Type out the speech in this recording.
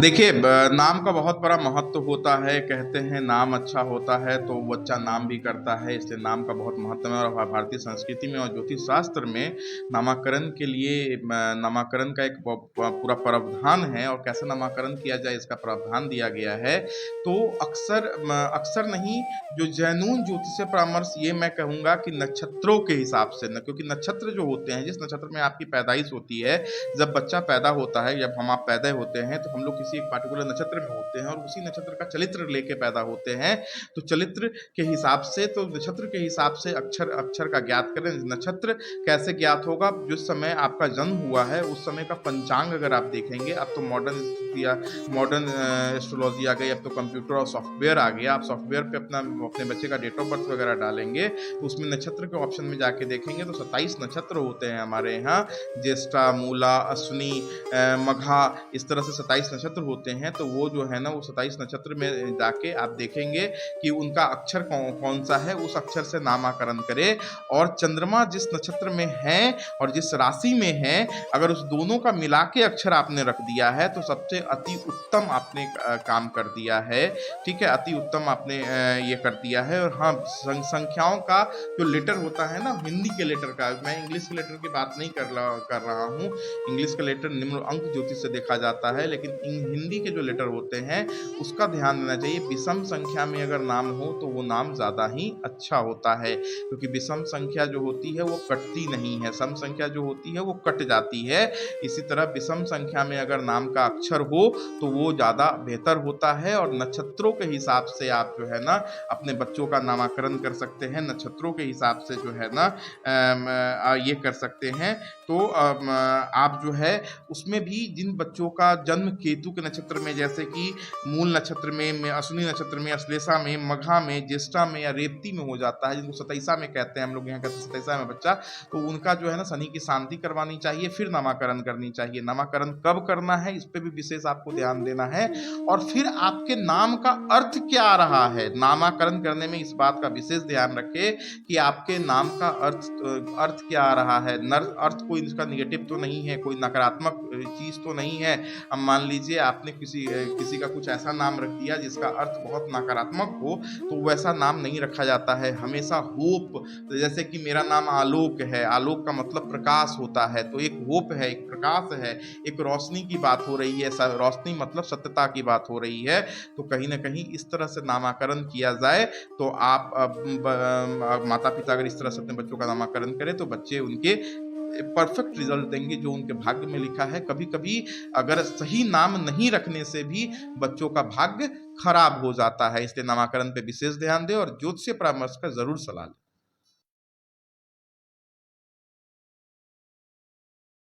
देखिए नाम का बहुत बड़ा महत्व होता है। कहते हैं नाम अच्छा होता है तो बच्चा नाम भी करता है, इसलिए नाम का बहुत महत्व है। और भारतीय संस्कृति में और ज्योतिष शास्त्र में नामाकरण के लिए नामाकरण का एक पूरा प्रावधान है, और कैसे नामाकरण किया जाए इसका प्रावधान दिया गया है। तो अक्सर अक्सर नहीं, जो जैनून ज्योतिषीय परामर्श, ये मैं कहूँगा कि नक्षत्रों के हिसाब से न, क्योंकि नक्षत्र जो होते हैं, जिस नक्षत्र में आपकी पैदाइश होती है, जब बच्चा पैदा होता है, जब हम आप पैदा होते हैं, तो हम लोग किसी एक पार्टिकुलर नक्षत्र में होते हैं और उसी नक्षत्र का चलित्र लेके पैदा होते हैं। तो चलित्र के हिसाब से, तो नक्षत्र के हिसाब से अक्षर अक्षर का ज्ञात करें। नक्षत्र कैसे ज्ञात होगा? जिस समय आपका जन्म हुआ है उस समय का पंचांग अगर आप देखेंगे, अब तो मॉडर्न एस्ट्रोलॉजी आ गई, अब तो कंप्यूटर और सॉफ्टवेयर आ गया। आप सॉफ्टवेयर पे अपने बच्चे का डेट ऑफ बर्थ वगैरह डालेंगे तो उसमें नक्षत्र के ऑप्शन में जाके देखेंगे तो 27 नक्षत्र होते हैं हमारे यहाँ। ज्येष्ठा, मूला, अश्विनी, मघा, इस तरह से 27 नक्षत्र होते हैं। तो वो जो है ना, वो 27 नक्षत्र में जाके आप देखेंगे कि उनका अक्षर कौन सा है, उस अक्षर से नामाकरण करें। और चंद्रमा जिस नक्षत्र में है और जिस राशि में है, अगर उस दोनों का मिला के अक्षर आपने रख दिया है तो सबसे अति उत्तम आपने काम कर दिया है। ठीक है, अति उत्तम आपने ये कर दिया है। और हाँ, संख्याओं का जो लेटर होता है ना, हिंदी के लेटर का, मैं इंग्लिश के लेटर की बात नहीं कर रहा हूँ। इंग्लिश का लेटर निम्न अंक ज्योतिष से देखा जाता है, लेकिन हिंदी के जो लेटर होते हैं उसका ध्यान देना चाहिए। विषम संख्या में अगर नाम हो तो वो नाम ज़्यादा ही अच्छा होता है, क्योंकि विषम संख्या जो होती है वो कटती नहीं है, सम संख्या जो होती है वो कट जाती है। इसी तरह विषम संख्या में अगर नाम का अक्षर हो तो वो ज़्यादा बेहतर होता है। और नक्षत्रों के हिसाब से आप जो है ना अपने बच्चों का नामकरण कर सकते हैं, नक्षत्रों के हिसाब से जो है ना ये कर सकते हैं। तो आप जो है उसमें भी जिन बच्चों का जन्म केतु के नक्षत्र में, जैसे कि मूल नक्षत्र में, अश्विनी नक्षत्र में, अश्लेषा में, मघा में, ज्येष्ठा में या रेवती में हो जाता है, जिनको सतैसा में कहते हैं, हम लोग यहाँ कहते हैं सतैसा में बच्चा, तो उनका जो है ना शनि की शांति करवानी चाहिए, फिर नामाकरण करनी चाहिए। नामाकरण कब करना है इस पर भी विशेष आपको ध्यान देना है। और फिर आपके नाम का अर्थ क्या आ रहा है, नामाकरण करने में इस बात का विशेष ध्यान रखें कि आपके नाम का अर्थ क्या आ रहा है। अर्थ कोई इसका निगेटिव तो नहीं है, कोई नकारात्मक चीज तो नहीं है। अब मान लीजिए आपने किसी का कुछ ऐसा नाम रख दिया जिसका अर्थ बहुत नकारात्मक हो, तो वैसा नाम नहीं रखा जाता है। हमेशा होप, जैसे कि मेरा नाम आलोक है, आलोक का मतलब प्रकाश होता है, तो एक होप है, एक प्रकाश है, एक रोशनी की बात हो रही है। रोशनी मतलब सत्यता की बात हो रही है। तो कहीं ना कहीं इस तरह से नामाकरण किया जाए तो आप माता पिता अगर इस तरह से अपने बच्चों का नामाकरण करें तो बच्चे उनके परफेक्ट रिजल्ट देंगे जो उनके भाग्य में लिखा है। कभी कभी अगर सही नाम नहीं रखने से भी बच्चों का भाग्य खराब हो जाता है, इसलिए नामाकरण पे विशेष ध्यान दें और ज्योतिषीय परामर्श का जरूर सलाह लें।